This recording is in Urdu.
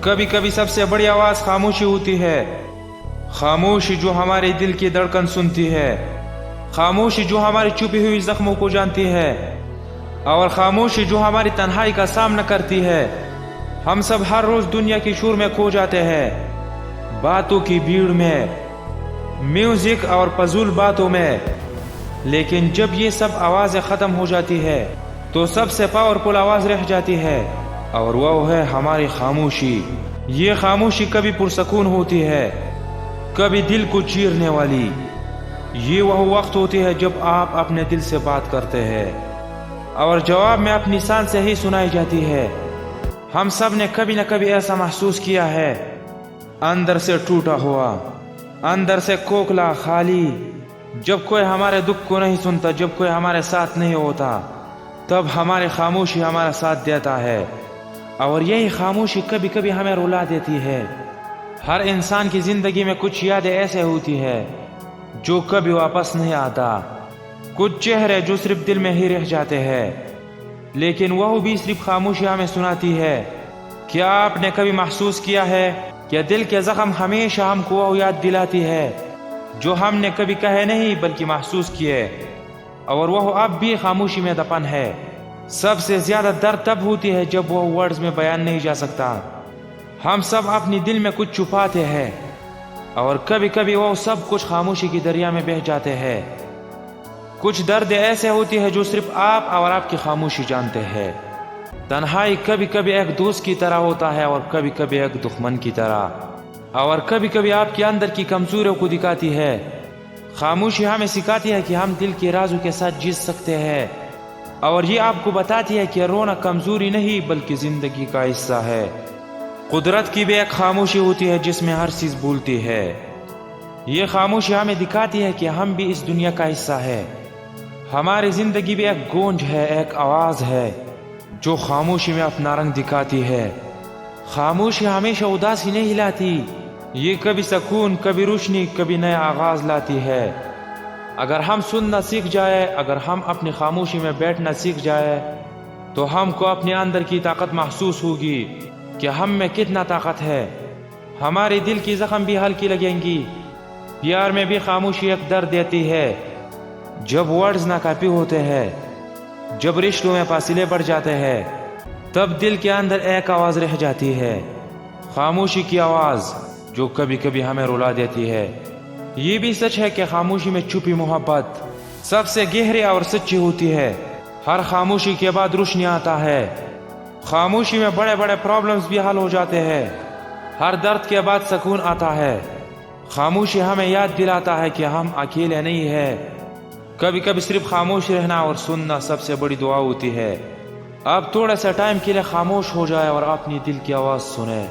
کبھی کبھی سب سے بڑی آواز خاموشی ہوتی ہے، خاموشی جو ہمارے دل کی دھڑکن سنتی ہے، خاموشی جو ہماری چھپی ہوئی زخموں کو جانتی ہے، اور خاموشی جو ہماری تنہائی کا سامنا کرتی ہے۔ ہم سب ہر روز دنیا کی شور میں کھو جاتے ہیں، باتوں کی بھیڑ میں، میوزک اور فضول باتوں میں، لیکن جب یہ سب آوازیں ختم ہو جاتی ہے تو سب سے پاورفل آواز رہ جاتی ہے، اور وہ ہے ہماری خاموشی۔ یہ خاموشی کبھی پرسکون ہوتی ہے، کبھی دل کو چیرنے والی۔ یہ وہ وقت ہوتی ہے جب آپ اپنے دل سے بات کرتے ہیں اور جواب میں اپنی سانس سے ہی سنائی جاتی ہے۔ ہم سب نے کبھی نہ کبھی ایسا محسوس کیا ہے، اندر سے ٹوٹا ہوا، اندر سے کھوکھلا، خالی۔ جب کوئی ہمارے دکھ کو نہیں سنتا، جب کوئی ہمارے ساتھ نہیں ہوتا، تب ہماری خاموشی ہمارا ساتھ دیتا ہے، اور یہی خاموشی کبھی کبھی ہمیں رلا دیتی ہے۔ ہر انسان کی زندگی میں کچھ یادیں ایسے ہوتی ہے جو کبھی واپس نہیں آتا، کچھ چہرے جو صرف دل میں ہی رہ جاتے ہیں، لیکن وہ بھی صرف خاموشی ہمیں سناتی ہے۔ کیا آپ نے کبھی محسوس کیا ہے کہ دل کے زخم ہمیشہ ہم کو وہ یاد دلاتی ہے جو ہم نے کبھی کہے نہیں بلکہ محسوس کیے، اور وہ اب بھی خاموشی میں دفن ہے۔ سب سے زیادہ درد تب ہوتی ہے جب وہ ورڈز میں بیان نہیں جا سکتا۔ ہم سب اپنی دل میں کچھ چھپاتے ہیں، اور کبھی کبھی وہ سب کچھ خاموشی کی دریا میں بہہ جاتے ہیں۔ کچھ درد ایسے ہوتی ہے جو صرف آپ اور آپ کی خاموشی جانتے ہیں۔ تنہائی کبھی کبھی ایک دوست کی طرح ہوتا ہے، اور کبھی کبھی ایک دشمن کی طرح، اور کبھی کبھی آپ کے اندر کی کمزوریوں کو دکھاتی ہے۔ خاموشی ہمیں سکھاتی ہے کہ ہم دل کے رازوں کے ساتھ جیت سکتے ہیں، اور یہ آپ کو بتاتی ہے کہ رونا کمزوری نہیں بلکہ زندگی کا حصہ ہے۔ قدرت کی بھی ایک خاموشی ہوتی ہے جس میں ہر چیز بولتی ہے۔ یہ خاموشی ہمیں دکھاتی ہے کہ ہم بھی اس دنیا کا حصہ ہے۔ ہماری زندگی بھی ایک گونج ہے، ایک آواز ہے جو خاموشی میں اپنا رنگ دکھاتی ہے۔ خاموشی ہمیشہ اداسی نہیں لاتی، یہ کبھی سکون، کبھی روشنی، کبھی نیا آغاز لاتی ہے۔ اگر ہم سننا سیکھ جائے، اگر ہم اپنی خاموشی میں بیٹھنا سیکھ جائے، تو ہم کو اپنے اندر کی طاقت محسوس ہوگی کہ ہم میں کتنا طاقت ہے۔ ہمارے دل کی زخم بھی ہلکی لگیں گی۔ پیار میں بھی خاموشی ایک درد دیتی ہے۔ جب ورڈز ناکافی ہوتے ہیں، جب رشتوں میں فاصلے بڑھ جاتے ہیں، تب دل کے اندر ایک آواز رہ جاتی ہے، خاموشی کی آواز جو کبھی کبھی ہمیں رلا دیتی ہے۔ یہ بھی سچ ہے کہ خاموشی میں چھپی محبت سب سے گہری اور سچی ہوتی ہے۔ ہر خاموشی کے بعد روشنی آتا ہے۔ خاموشی میں بڑے بڑے پرابلمز بھی حل ہو جاتے ہیں۔ ہر درد کے بعد سکون آتا ہے۔ خاموشی ہمیں یاد دلاتا ہے کہ ہم اکیلے نہیں ہیں۔ کبھی کبھی صرف خاموش رہنا اور سننا سب سے بڑی دعا ہوتی ہے۔ آپ تھوڑا سا ٹائم کے لیے خاموش ہو جائے اور اپنی دل کی آواز سنیں۔